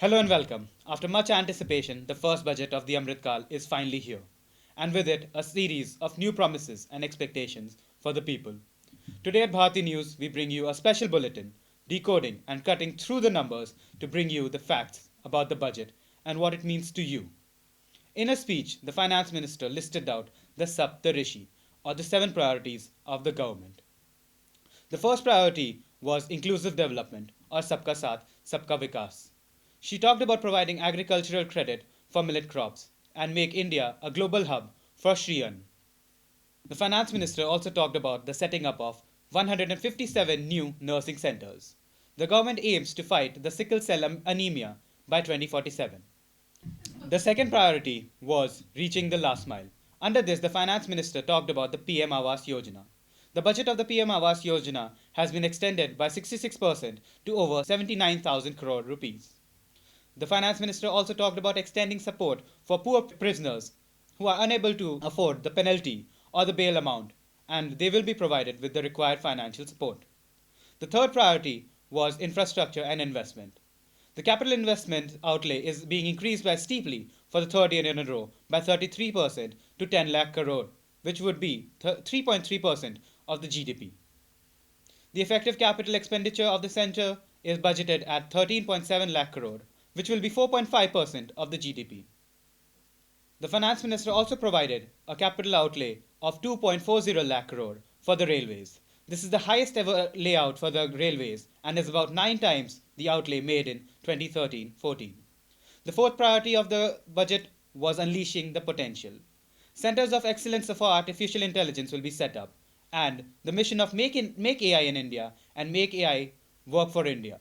Hello and welcome. After much anticipation, the first budget of the Amritkal is finally here, and with it, a series of new promises and expectations for the people. Today at Bharati News, we bring you a special bulletin, decoding and cutting through the numbers to bring you the facts about the budget and what it means to you. In a speech, the finance minister listed out the Saptarishi, or the seven priorities of the government. The first priority was inclusive development, or Sabka Saath, Sabka Vikas. She talked about providing agricultural credit for millet crops and make India a global hub for Sri Ann. The finance minister also talked about the setting up of 157 new nursing centers. The government aims to fight the sickle cell anemia by 2047. The second priority was reaching the last mile. Under this, the finance minister talked about the PM Awas Yojana. The budget of the PM Awas Yojana has been extended by 66% to over 79,000 crore rupees. The finance minister also talked about extending support for poor prisoners who are unable to afford the penalty or the bail amount, and they will be provided with the required financial support. The third priority was infrastructure and investment. The capital investment outlay is being increased by steeply for the third year in a row by 33% to 10 lakh crore, which would be 3.3% of the GDP. The effective capital expenditure of the centre is budgeted at 13.7 lakh crore, which will be 4.5% of the GDP. The finance minister also provided a capital outlay of 2.40 lakh crore for the railways. This is the highest ever layout for the railways and is about 9 times the outlay made in 2013-14. The fourth priority of the budget was unleashing the potential. Centers of excellence for artificial intelligence will be set up, and the mission of Make AI in India and Make AI Work for India.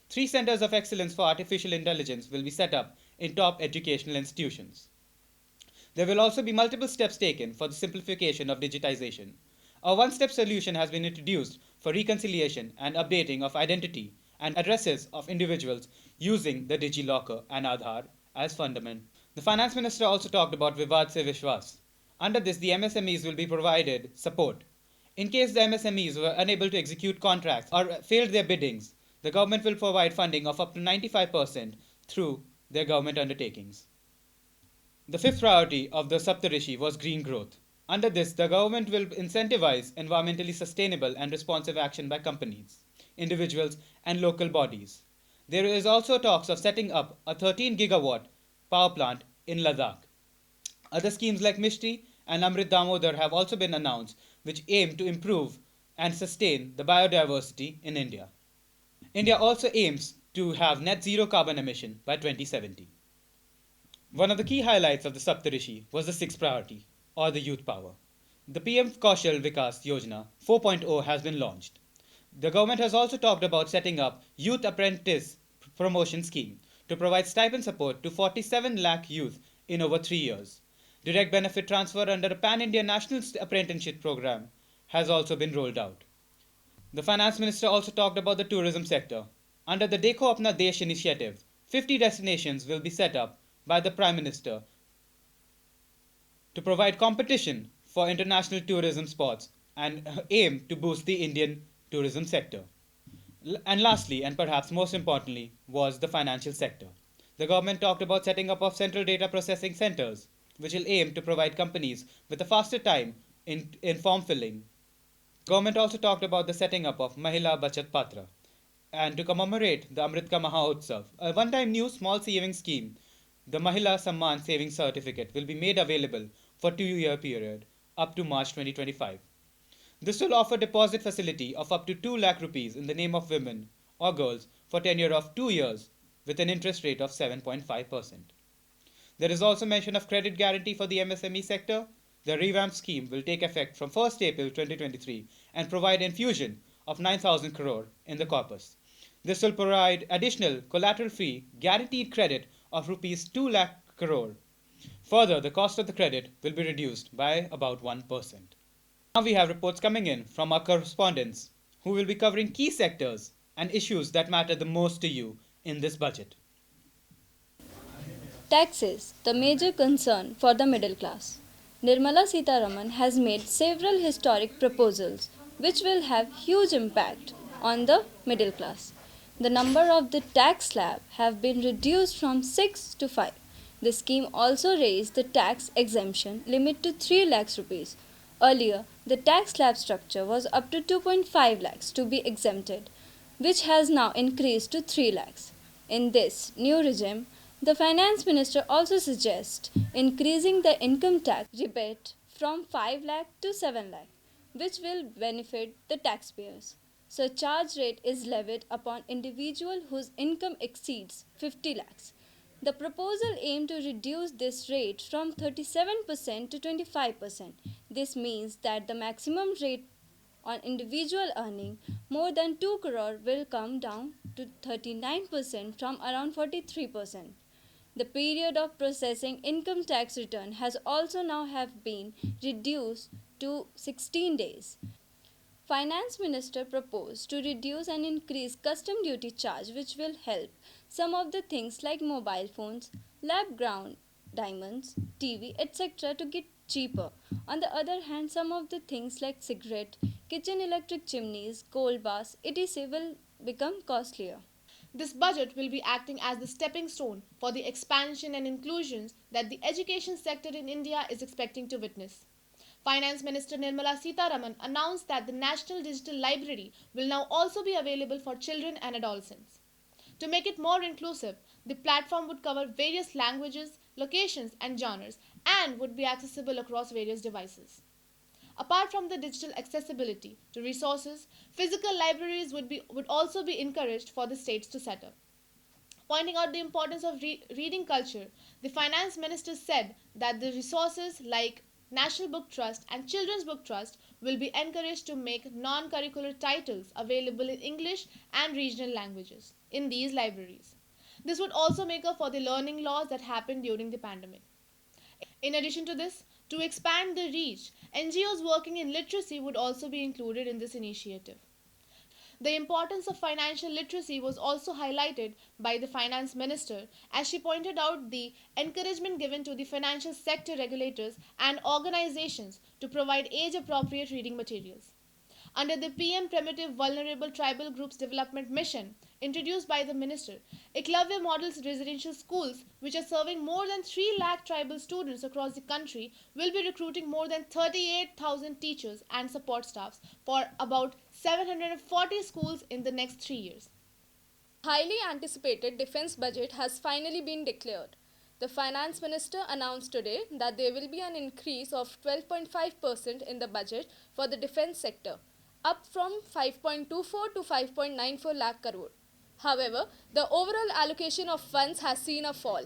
3 centers of excellence for artificial intelligence will be set up in top educational institutions. There will also be multiple steps taken for the simplification of digitization. A one-step solution has been introduced for reconciliation and updating of identity and addresses of individuals using the DigiLocker and Aadhaar as fundament. The finance minister also talked about Vivad se Vishwas. Under this, the MSMEs will be provided support. In case the MSMEs were unable to execute contracts or failed their biddings, the government will provide funding of up to 95% through their government undertakings. The fifth priority of the Saptarishi was green growth. Under this, the government will incentivize environmentally sustainable and responsive action by companies, individuals, and local bodies. There is also talks of setting up a 13 gigawatt power plant in Ladakh. Other schemes like Mishti and Amrit Damodar have also been announced, which aim to improve and sustain the biodiversity in India. India also aims to have net zero carbon emission by 2070. One of the key highlights of the Saptarishi was the sixth priority, or the youth power. The PM Kaushal Vikas Yojana 4.0 has been launched. The government has also talked about setting up Youth Apprentice Promotion Scheme to provide stipend support to 47 lakh youth in over 3 years. Direct benefit transfer under a Pan-India National Apprenticeship Program has also been rolled out. The finance minister also talked about the tourism sector. Under the Dekho Apna Desh initiative, 50 destinations will be set up by the Prime Minister to provide competition for international tourism spots and aim to boost the Indian tourism sector. And lastly, and perhaps most importantly, was the financial sector. The government talked about setting up of central data processing centers, which will aim to provide companies with a faster time in form filling. Government also talked about the setting up of Mahila Bachat Patra. And to commemorate the Amritka Mahotsav, a one-time new small savings scheme, the Mahila Samman Savings Certificate will be made available for 2-year period up to March 2025. This will offer deposit facility of up to 2 lakh rupees in the name of women or girls for tenure of 2 years with an interest rate of 7.5%. There is also mention of credit guarantee for the MSME sector. The revamped scheme will take effect from 1st April 2023 and provide infusion of 9,000 crore in the corpus. This will provide additional collateral-free guaranteed credit of rupees 2 lakh crore. Further, the cost of the credit will be reduced by about 1%. Now we have reports coming in from our correspondents who will be covering key sectors and issues that matter the most to you in this budget. Taxes, the major concern for the middle class. Nirmala Sitharaman has made several historic proposals which will have huge impact on the middle class. The number of the tax slab have been reduced from 6 to 5. The scheme also raised the tax exemption limit to 3 lakhs rupees. Earlier, the tax slab structure was up to 2.5 lakhs to be exempted, which has now increased to 3 lakhs. In this new regime, the finance minister also suggests increasing the income tax rebate from 5 lakh to 7 lakh, which will benefit the taxpayers. Surcharge rate is levied upon individual whose income exceeds 50 lakhs. The proposal aimed to reduce this rate from 37% to 25%. This means that the maximum rate on individual earning more than 2 crore will come down to 39% from around 43%. The period of processing income tax return has also now have been reduced to 16 days. Finance Minister proposed to reduce and increase custom duty charge which will help some of the things like mobile phones, lab ground diamonds, TV, etc. to get cheaper. On the other hand, some of the things like cigarette, kitchen electric chimneys, gold bars, etc. will become costlier. This budget will be acting as the stepping stone for the expansion and inclusions that the education sector in India is expecting to witness. Finance Minister Nirmala Sitharaman announced that the National Digital Library will now also be available for children and adolescents. To make it more inclusive, the platform would cover various languages, locations, and genres and would be accessible across various devices. Apart from the digital accessibility to resources, physical libraries would also be encouraged for the states to set up. Pointing out the importance of reading culture, the finance minister said that the resources like National Book Trust and Children's Book Trust will be encouraged to make non curricular titles available in English and regional languages in these libraries. This would also make up for the learning loss that happened during the pandemic. In addition to this, to expand the reach, NGOs working in literacy would also be included in this initiative. The importance of financial literacy was also highlighted by the finance minister as she pointed out the encouragement given to the financial sector regulators and organizations to provide age appropriate reading materials. Under the PM Primitive Vulnerable Tribal Groups Development Mission, introduced by the minister, Eklavya Models residential schools, which are serving more than 3 lakh tribal students across the country, will be recruiting more than 38,000 teachers and support staffs for about 740 schools in the next 3 years. Highly anticipated defense budget has finally been declared. The finance minister announced today that there will be an increase of 12.5% in the budget for the defense sector, up from 5.24 to 5.94 lakh crore. However, the overall allocation of funds has seen a fall.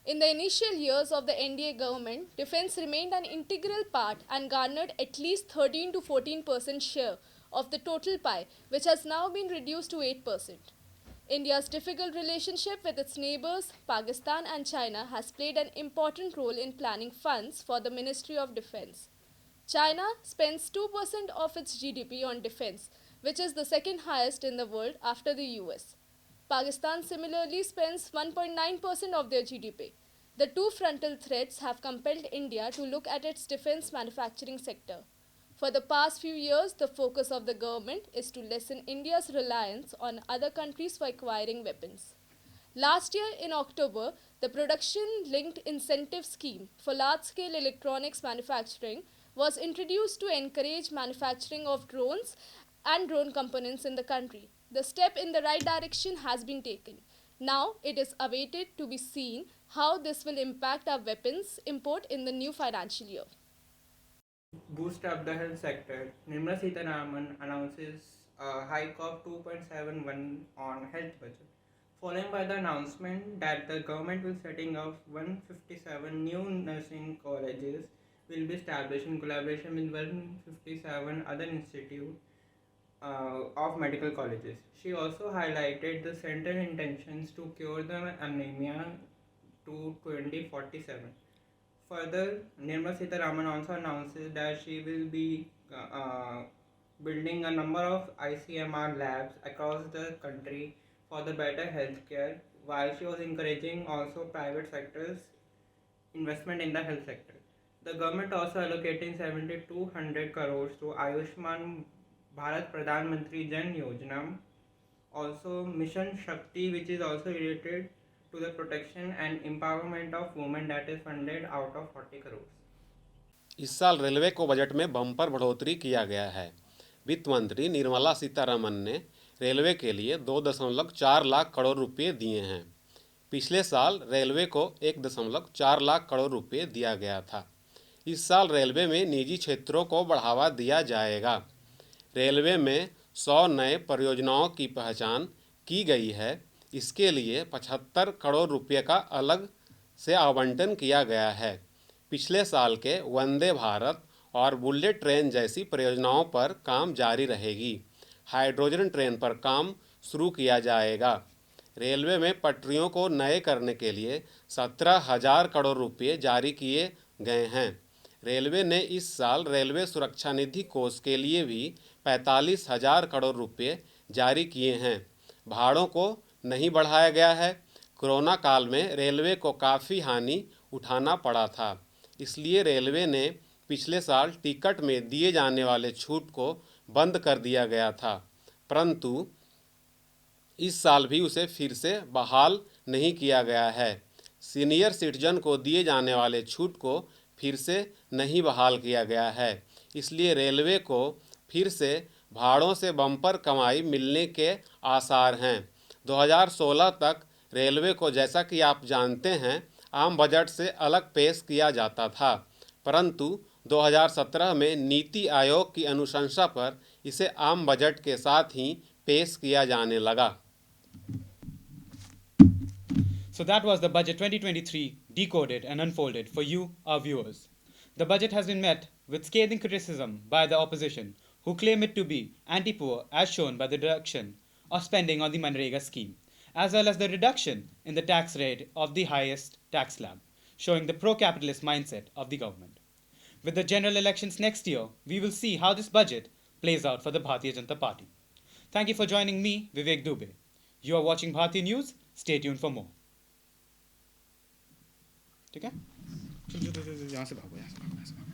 In the initial years of the NDA government, defense remained an integral part and garnered at least 13 to 14% share of the total pie, which has now been reduced to 8%. India's difficult relationship with its neighbors, Pakistan and China, has played an important role in planning funds for the Ministry of Defense. China spends 2% of its GDP on defense, which is the second highest in the world after the US. Pakistan similarly spends 1.9% of their GDP. The two frontal threats have compelled India to look at its defense manufacturing sector. For the past few years, the focus of the government is to lessen India's reliance on other countries for acquiring weapons. Last year in October, the production linked incentive scheme for large scale electronics manufacturing was introduced to encourage manufacturing of drones and drone components in the country. The step in the right direction has been taken. Now it is awaited to be seen how this will impact our weapons import in the new financial year. Boost up the health sector, Nirmala Sitharaman announces a hike of 2.71 on health budget, following by the announcement that the government will setting up 157 new nursing colleges will be established in collaboration with 157 other institutes of medical colleges. She also highlighted the central intentions to cure the anemia to 2047. Further, Nirmala Sitharaman also announces that she will be building a number of ICMR labs across the country for the better healthcare, while she was encouraging also private sectors investment in the health sector. The government also allocating 7,200 crores to Ayushman Bharat Pradhan Mantri Jan Yojana Also, Mission Shakti, which is also related to the protection and empowerment of women, that is funded out of 40 crores. इस साल railway को budget में bumper बढ़ोतरी किया गया है। वित्त मंत्री निर्मला सीतारमन ने रेलवे के लिए 2.4 लाख करोड़ रुपए दिए हैं। पिछले साल रेलवे को 1.4 लाख करोड़ रुपए दिया गया था। इस साल रेलवे में निजी क्षेत्रों को बढ़ावा दिया जाएगा। रेलवे में 100 नए परियोजनाओं की पहचान की गई है। इसके लिए 75 करोड़ रुपए का अलग से आवंटन किया गया है। पिछले साल के वंदे भारत और बुलेट ट्रेन जैसी परियोजनाओं पर काम जारी रहेगी। हाइड्रोजन ट्रेन पर काम शुरू किया जाएगा। रेलवे में पटरियों को नए करने के लिए 17,000 करोड़ रुपए जारी किए गए हैं। रेलवे ने इस साल रेलवे सुरक्षा निधि कोष के लिए भी 45,000 करोड़ रुपए जारी किए हैं। भाड़ों को नहीं बढ़ाया गया है। कोरोना काल में रेलवे को काफ़ी हानि उठाना पड़ा था, इसलिए रेलवे ने पिछले साल टिकट में दिए जाने वाले छूट को बंद कर दिया गया था, परंतु इस साल भी उसे फिर से बहाल नहीं किया गया है। सीनियर सिटीजन को दिए जाने वाले छूट को फिर से नहीं बहाल किया गया है, इसलिए रेलवे को फिर से भाड़ों से बम्पर कमाई मिलने के आसार हैं। 2016 तक रेलवे को, जैसा कि आप जानते हैं, आम बजट से अलग पेश किया जाता था, परंतु 2017 में नीति आयोग की अनुशंसा पर इसे आम बजट के साथ ही पेश किया जाने लगा। So that was the budget 2023 decoded and unfolded for you, our viewers. The budget has been met with scathing criticism by the opposition, who claim it to be anti-poor as shown by the reduction of spending on the Manrega scheme, as well as the reduction in the tax rate of the highest tax slab, showing the pro-capitalist mindset of the government. With the general elections next year, we will see how this budget plays out for the Bharatiya Janata Party. Thank you for joining me, Vivek Dubey. You are watching Bharatiya News. Stay tuned for more. ठीक है, यहाँ से भागो, यहाँ से भागो, यहाँ से भागो।